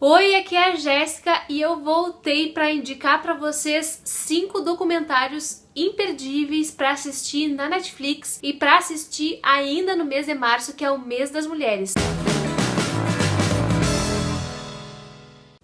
Oi, aqui é a Jéssica e eu voltei para indicar para vocês 5 documentários imperdíveis para assistir na Netflix e para assistir ainda no mês de março, que é o mês das mulheres.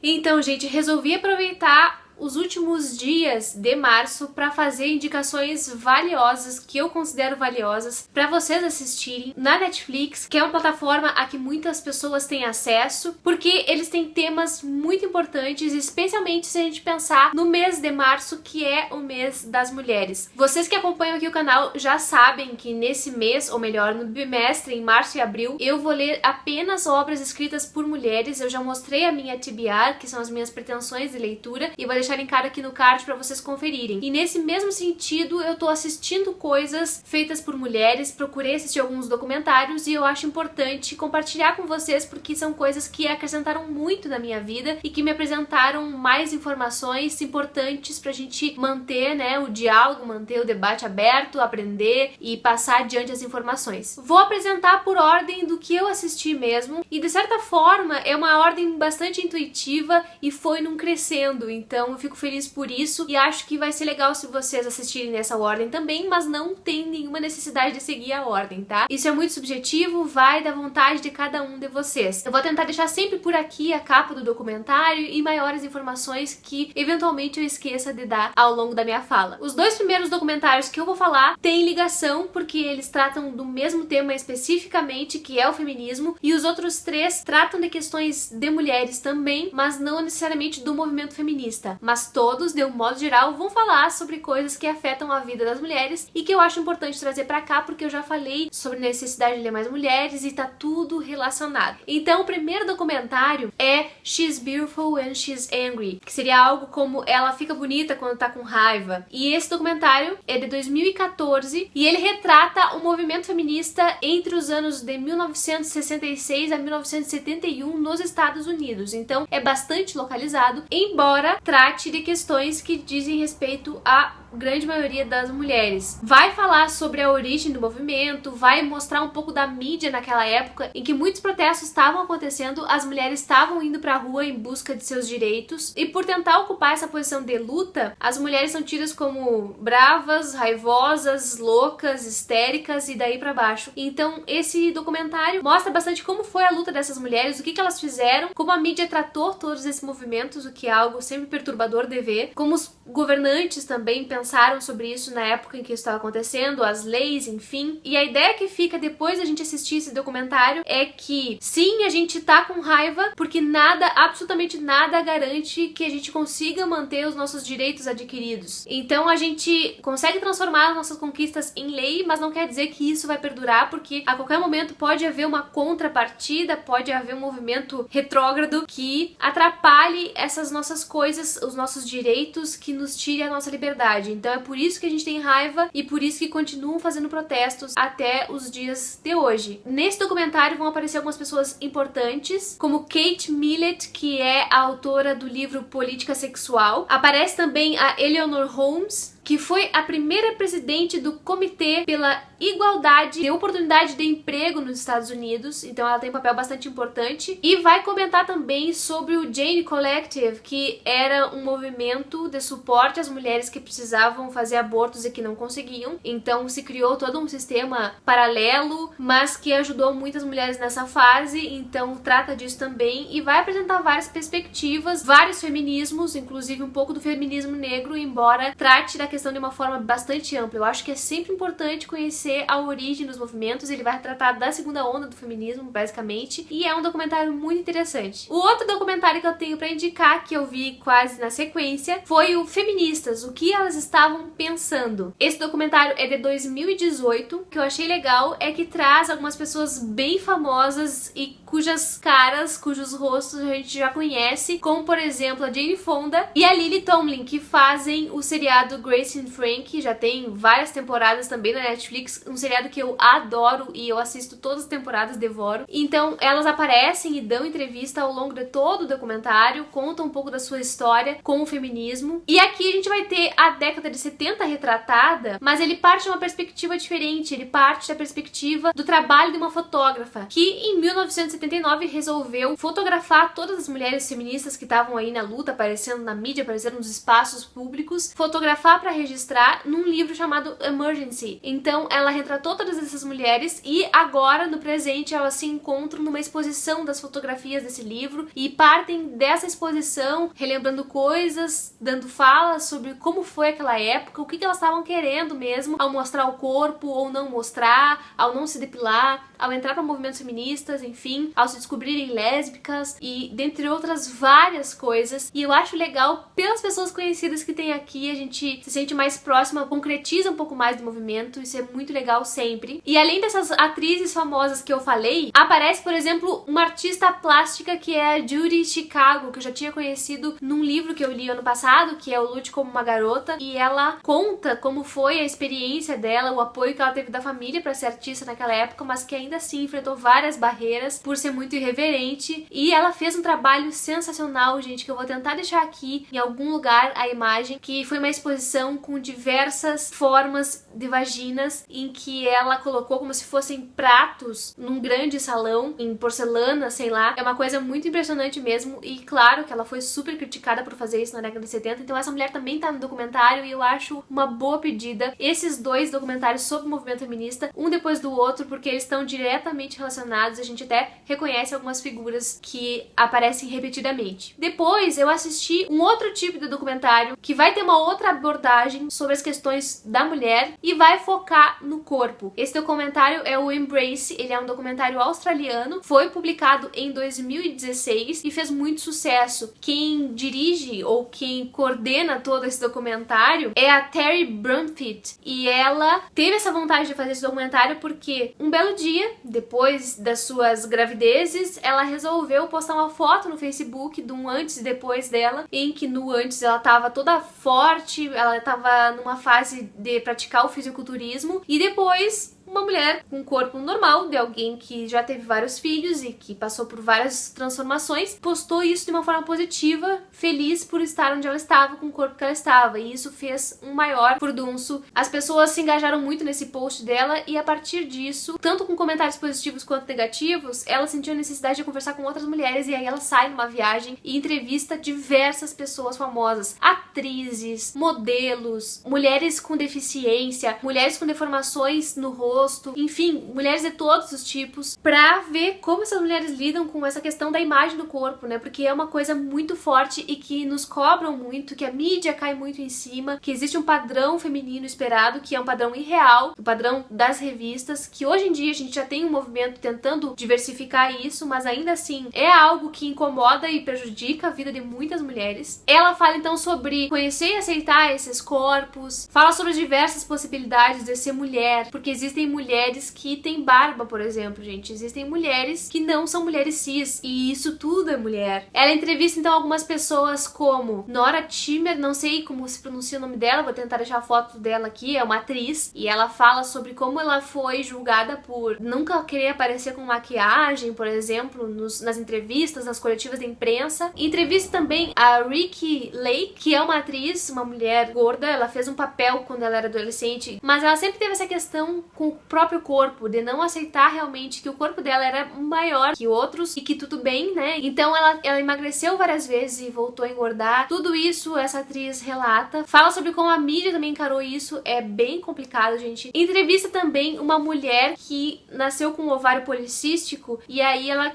Então, gente, resolvi aproveitar os últimos dias de março para fazer indicações valiosas, que eu considero valiosas, para vocês assistirem na Netflix, que é uma plataforma a que muitas pessoas têm acesso, porque eles têm temas muito importantes, especialmente se a gente pensar no mês de março, que é o mês das mulheres. Vocês que acompanham aqui o canal já sabem que nesse mês, ou melhor, no bimestre, em março e abril, eu vou ler apenas obras escritas por mulheres. Eu já mostrei a minha TBR, que são as minhas pretensões de leitura, e vou deixar linkado aqui no card para vocês conferirem. E nesse mesmo sentido, eu tô assistindo coisas feitas por mulheres, procurei assistir alguns documentários e eu acho importante compartilhar com vocês porque são coisas que acrescentaram muito na minha vida e que me apresentaram mais informações importantes pra gente manter, né, o diálogo, manter o debate aberto, aprender e passar adiante as informações. Vou apresentar por ordem do que eu assisti mesmo e de certa forma é uma ordem bastante intuitiva e foi num crescendo, então eu fico feliz por isso e acho que vai ser legal se vocês assistirem nessa ordem também, mas não tem nenhuma necessidade de seguir a ordem, tá? Isso é muito subjetivo, vai da vontade de cada um de vocês. Eu vou tentar deixar sempre por aqui a capa do documentário e maiores informações que eventualmente eu esqueça de dar ao longo da minha fala. Os dois primeiros documentários que eu vou falar têm ligação porque eles tratam do mesmo tema especificamente, que é o feminismo, e os outros 3 tratam de questões de mulheres também, mas não necessariamente do movimento feminista. Mas todos, de um modo geral, vão falar sobre coisas que afetam a vida das mulheres e que eu acho importante trazer pra cá porque eu já falei sobre necessidade de ler mais mulheres e tá tudo relacionado. Então, o primeiro documentário é She's Beautiful and She's Angry, que seria algo como Ela Fica Bonita Quando Tá Com Raiva. E esse documentário é de 2014 e ele retrata o movimento feminista entre os anos de 1966 a 1971 nos Estados Unidos. Então, é bastante localizado, embora trate de questões que dizem respeito à grande maioria das mulheres. Vai falar sobre a origem do movimento, vai mostrar um pouco da mídia naquela época em que muitos protestos estavam acontecendo, as mulheres estavam indo pra rua em busca de seus direitos e por tentar ocupar essa posição de luta, as mulheres são tidas como bravas, raivosas, loucas, histéricas e daí pra baixo. Então esse documentário mostra bastante como foi a luta dessas mulheres, o que elas fizeram, como a mídia tratou todos esses movimentos, o que é algo sempre perturbador de ver, como os governantes também pensaram sobre isso na época em que isso estava acontecendo, as leis, enfim. E a ideia que fica depois da gente assistir esse documentário é que sim, a gente tá com raiva porque nada, absolutamente nada garante que a gente consiga manter os nossos direitos adquiridos. Então a gente consegue transformar as nossas conquistas em lei, mas não quer dizer que isso vai perdurar porque a qualquer momento pode haver uma contrapartida, pode haver um movimento retrógrado que atrapalhe essas nossas coisas, os nossos direitos, que nos tire a nossa liberdade. Então é por isso que a gente tem raiva e por isso que continuam fazendo protestos até os dias de hoje. Nesse documentário vão aparecer algumas pessoas importantes, como Kate Millett, que é a autora do livro Política Sexual. Aparece também a Eleanor Holmes, que foi a primeira presidente do Comitê pela Igualdade de Oportunidade de Emprego nos Estados Unidos, então ela tem um papel bastante importante, e vai comentar também sobre o Jane Collective, que era um movimento de suporte às mulheres que precisavam fazer abortos e que não conseguiam, então se criou todo um sistema paralelo, mas que ajudou muitas mulheres nessa fase, então trata disso também, e vai apresentar várias perspectivas, vários feminismos, inclusive um pouco do feminismo negro, embora trate da questão de uma forma bastante ampla. Eu acho que é sempre importante conhecer a origem dos movimentos, ele vai tratar da segunda onda do feminismo, basicamente, e é um documentário muito interessante. O outro documentário que eu tenho pra indicar, que eu vi quase na sequência, foi o Feministas, o que elas estavam pensando. Esse documentário é de 2018, o que eu achei legal é que traz algumas pessoas bem famosas e cujas caras, cujos rostos a gente já conhece, como por exemplo a Jane Fonda e a Lily Tomlin, que fazem o seriado Grace and Frankie, já tem várias temporadas também na Netflix, um seriado que eu adoro e eu assisto todas as temporadas, devoro. Então elas aparecem e dão entrevista ao longo de todo o documentário, contam um pouco da sua história com o feminismo. E aqui a gente vai ter a década de 70 retratada, mas ele parte de uma perspectiva diferente, ele parte da perspectiva do trabalho de uma fotógrafa, que em 1970 1979 resolveu fotografar todas as mulheres feministas que estavam aí na luta, aparecendo na mídia, aparecendo nos espaços públicos, fotografar para registrar num livro chamado Emergency. Então ela retratou todas essas mulheres e agora, no presente, elas se encontram numa exposição das fotografias desse livro e partem dessa exposição relembrando coisas, dando falas sobre como foi aquela época, o que elas estavam querendo mesmo ao mostrar o corpo ou não mostrar, ao não se depilar, ao entrar para movimentos feministas, enfim, ao se descobrirem lésbicas e dentre outras várias coisas. E eu acho legal, pelas pessoas conhecidas que tem aqui, a gente se sente mais próxima, concretiza um pouco mais do movimento, isso é muito legal sempre. E além dessas atrizes famosas que eu falei, aparece, por exemplo, uma artista plástica que é a Judy Chicago, que eu já tinha conhecido num livro que eu li ano passado, que é o Lute Como Uma Garota, e ela conta como foi a experiência dela, o apoio que ela teve da família para ser artista naquela época, mas que ainda assim enfrentou várias barreiras por ser muito irreverente, e ela fez um trabalho sensacional, gente, que eu vou tentar deixar aqui em algum lugar a imagem, que foi uma exposição com diversas formas de vaginas, em que ela colocou como se fossem pratos num grande salão, em porcelana, sei lá. É uma coisa muito impressionante mesmo, e claro que ela foi super criticada por fazer isso na década de 70, então essa mulher também tá no documentário e eu acho uma boa pedida esses dois documentários sobre o movimento feminista, um depois do outro, porque eles estão diretamente relacionados, a gente até reconhece algumas figuras que aparecem repetidamente. Depois eu assisti um outro tipo de documentário que vai ter uma outra abordagem sobre as questões da mulher e vai focar no corpo. Esse documentário é o Embrace, ele é um documentário australiano, foi publicado em 2016 e fez muito sucesso. Quem dirige ou quem coordena todo esse documentário é a Terry Brumfitt, e ela teve essa vontade de fazer esse documentário porque um belo dia, depois das suas gravidezes, ela resolveu postar uma foto no Facebook de um antes e depois dela, em que no antes ela tava toda forte, ela tava numa fase de praticar o fisiculturismo, e depois uma mulher com um corpo normal, de alguém que já teve vários filhos e que passou por várias transformações, postou isso de uma forma positiva, feliz por estar onde ela estava, com o corpo que ela estava, e isso fez um maior furdunço. As pessoas se engajaram muito nesse post dela e a partir disso, tanto com comentários positivos quanto negativos, ela sentiu a necessidade de conversar com outras mulheres e aí ela sai numa viagem e entrevista diversas pessoas famosas, atrizes, modelos, mulheres com deficiência, mulheres com deformações no rosto, enfim, mulheres de todos os tipos, pra ver como essas mulheres lidam com essa questão da imagem do corpo, né? Porque é uma coisa muito forte e que nos cobram muito, que a mídia cai muito em cima, que existe um padrão feminino esperado, que é um padrão irreal, o padrão das revistas, que hoje em dia a gente já tem um movimento tentando diversificar isso, mas ainda assim é algo que incomoda e prejudica a vida de muitas mulheres. Ela fala então sobre conhecer e aceitar esses corpos, fala sobre as diversas possibilidades de ser mulher, porque existem mulheres que têm barba, por exemplo, gente. Existem mulheres que não são mulheres cis, e isso tudo é mulher. Ela entrevista, então, algumas pessoas como Nora Timmer, não sei como se pronuncia o nome dela, vou tentar deixar a foto dela aqui, é uma atriz, e ela fala sobre como ela foi julgada por nunca querer aparecer com maquiagem, por exemplo, nas entrevistas, nas coletivas de imprensa. Entrevista também a Ricki Lake, que é uma atriz, uma mulher gorda, ela fez um papel quando ela era adolescente, mas ela sempre teve essa questão com o próprio corpo, de não aceitar realmente que o corpo dela era maior que outros e que tudo bem, né? Então ela emagreceu várias vezes e voltou a engordar. Tudo isso essa atriz relata. Fala sobre como a mídia também encarou isso, é bem complicado, gente. Entrevista também uma mulher que nasceu com um ovário policístico e aí ela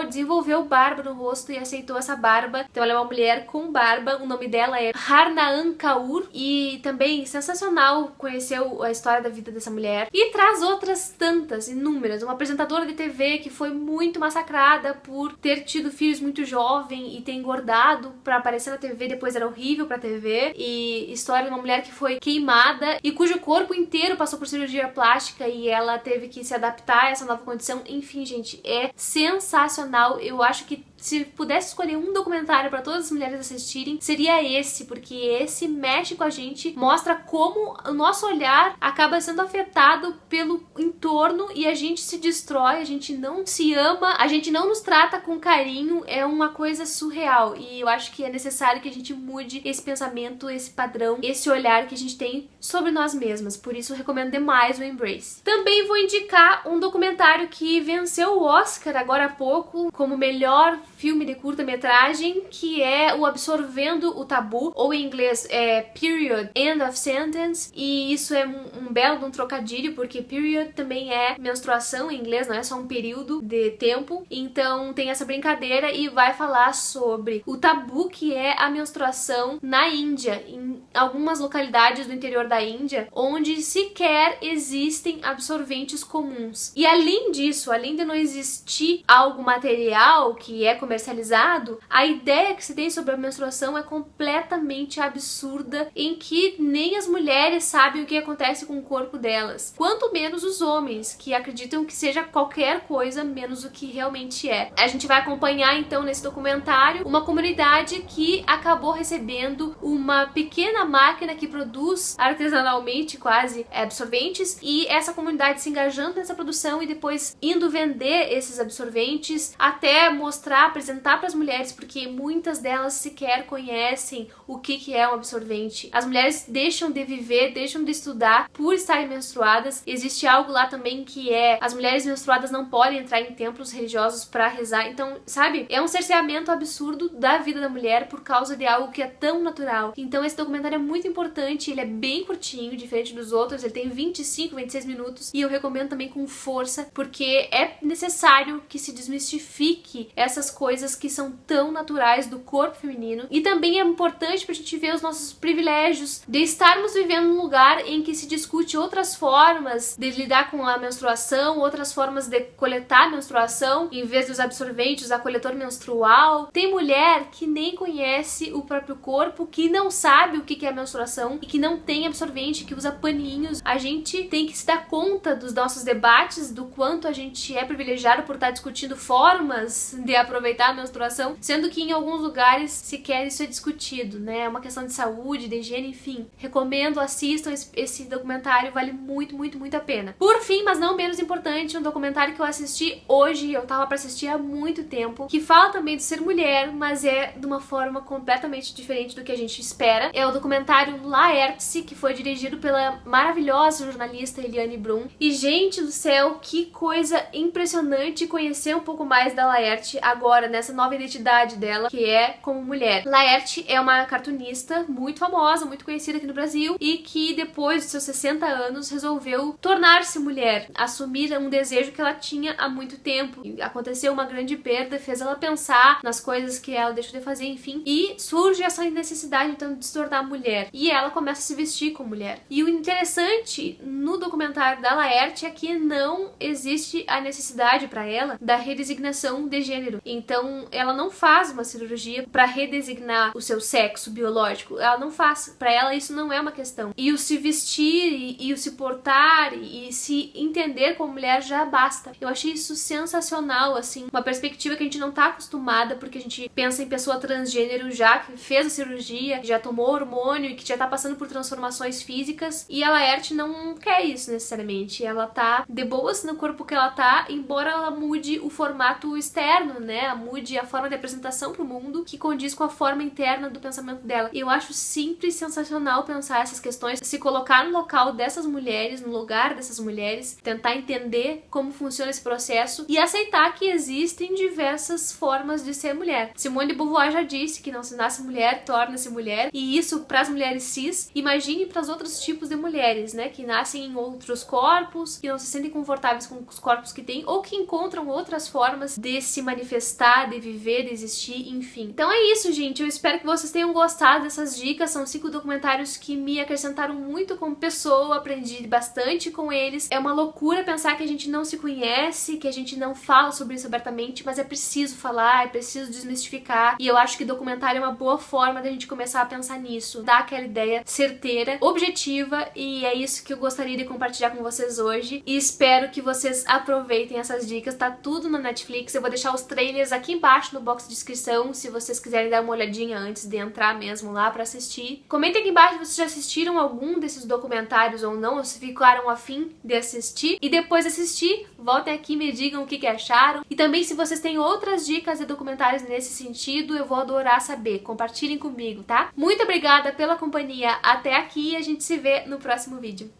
desenvolveu barba no rosto e aceitou essa barba. Então ela é uma mulher com barba, o nome dela é Harnaan Kaur, e também sensacional conhecer a história da vida dessa mulher. E traz outras tantas, inúmeras. Uma apresentadora de TV que foi muito massacrada por ter tido filhos muito jovem e ter engordado pra aparecer na TV, depois era horrível pra TV. E história de uma mulher que foi queimada e cujo corpo inteiro passou por cirurgia plástica e ela teve que se adaptar a essa nova condição. Enfim, gente, é sensacional. Eu acho que se pudesse escolher um documentário para todas as mulheres assistirem, seria esse, porque esse mexe com a gente, mostra como o nosso olhar acaba sendo afetado pelo entorno e a gente se destrói, a gente não se ama, a gente não nos trata com carinho, é uma coisa surreal. E eu acho que é necessário que a gente mude esse pensamento, esse padrão, esse olhar que a gente tem sobre nós mesmas. Por isso eu recomendo demais o Embrace. Também vou indicar um documentário que venceu o Oscar agora há pouco como melhor filme de curta-metragem, que é o Absorvendo o Tabu, ou em inglês é Period, End of Sentence, e isso é um belo de um trocadilho, porque period também é menstruação em inglês, não é só um período de tempo, então tem essa brincadeira e vai falar sobre o tabu que é a menstruação na Índia, em algumas localidades do interior da Índia, onde sequer existem absorventes comuns. E além disso, além de não existir algo material que é comercializado, a ideia que se tem sobre a menstruação é completamente absurda, em que nem as mulheres sabem o que acontece com o corpo delas, quanto menos os homens, que acreditam que seja qualquer coisa menos o que realmente é. A gente vai acompanhar então nesse documentário uma comunidade que acabou recebendo uma pequena máquina que produz artesanalmente quase absorventes, e essa comunidade se engajando nessa produção e depois indo vender esses absorventes, até mostrar, apresentar para as mulheres, porque muitas delas sequer conhecem o que é um absorvente. As mulheres deixam de viver, deixam de estudar por estarem menstruadas. Existe algo lá também que é: as mulheres menstruadas não podem entrar em templos religiosos para rezar. Então, sabe? É um cerceamento absurdo da vida da mulher por causa de algo que é tão natural. Então esse documentário é muito importante, ele é bem curtinho, diferente dos outros, ele tem 25, 26 minutos, e eu recomendo também com força, porque é necessário que se desmistifique essas coisas que são tão naturais do corpo feminino, e também é importante pra gente ver os nossos privilégios de estarmos vivendo num lugar em que se discute outras formas de lidar com a menstruação, outras formas de coletar a menstruação, em vez dos absorventes, a coletor menstrual. Tem mulher que nem conhece o próprio corpo, que não sabe o que é a menstruação e que não tem absorvente, que usa paninhos. A gente tem que se dar conta dos nossos debates, do quanto a gente é privilegiado por estar discutindo formas de aproveitar a menstruação, sendo que em alguns lugares sequer isso é discutido, né? É uma questão de saúde, de higiene, enfim. Recomendo, assistam esse documentário, vale muito, muito, muito a pena. Por fim, mas não menos importante, um documentário que eu assisti hoje, eu tava pra assistir há muito tempo, que fala também de ser mulher, mas é de uma forma completamente diferente do que a gente espera. É o documentário Laertes, que foi dirigido pela maravilhosa jornalista Eliane Brum. E, gente do céu, que coisa impressionante conhecer um pouco mais da Laerte agora, nessa nova identidade dela, que é como mulher. Laerte é uma cartunista muito famosa, muito conhecida aqui no Brasil, e que depois dos seus 60 anos resolveu tornar-se mulher, assumir um desejo que ela tinha há muito tempo. E aconteceu uma grande perda, fez ela pensar nas coisas que ela deixou de fazer, enfim, e surge essa necessidade então de se tornar mulher, e ela começa a se vestir como mulher. E o interessante no documentário da Laerte é que não existe a necessidade para ela da redesignação de gênero. Então ela não faz uma cirurgia para redesignar o seu sexo biológico, ela não faz. Para ela isso não é uma questão. E o se vestir e o se portar e se entender como mulher já basta. Eu achei isso sensacional, assim, uma perspectiva que a gente não tá acostumada, porque a gente pensa em pessoa transgênero já que fez a cirurgia, que já tomou hormônio e que já tá passando por transformações físicas, e a Laerte não quer isso necessariamente. Ela tá de boas no corpo que ela tá, embora ela mude o formato externo, né? Mude a forma de apresentação pro mundo, que condiz com a forma interna do pensamento dela. E eu acho simples, sensacional pensar essas questões, se colocar no local dessas mulheres, no lugar dessas mulheres, tentar entender como funciona esse processo e aceitar que existem diversas formas de ser mulher. Simone de Beauvoir já disse que não se nasce mulher, torna-se mulher, e isso para as mulheres cis. Imagine para os outros tipos de mulheres, né, que nascem em outros corpos, que não se sentem confortáveis com os corpos que têm, ou que encontram outras formas de se manifestar, de viver, de existir, enfim. Então é isso, gente. Eu espero que vocês tenham gostado dessas dicas. São 5 documentários que me acrescentaram muito como pessoa, aprendi bastante com eles. É uma loucura pensar que a gente não se conhece, que a gente não fala sobre isso abertamente, mas é preciso falar, é preciso desmistificar, e eu acho que documentário é uma boa forma da gente começar a pensar nisso, dar aquela ideia certeira, objetiva, e é isso que eu gostaria de compartilhar com vocês hoje, e espero que vocês aproveitem essas dicas. Tá tudo na Netflix, eu vou deixar os trailers aqui aqui embaixo no box de descrição, se vocês quiserem dar uma olhadinha antes de entrar mesmo lá pra assistir. Comentem aqui embaixo se vocês já assistiram algum desses documentários ou não, ou se ficaram a fim de assistir. E depois de assistir, voltem aqui e me digam o que acharam. E também se vocês têm outras dicas de documentários nesse sentido, eu vou adorar saber. Compartilhem comigo, tá? Muito obrigada pela companhia até aqui e a gente se vê no próximo vídeo.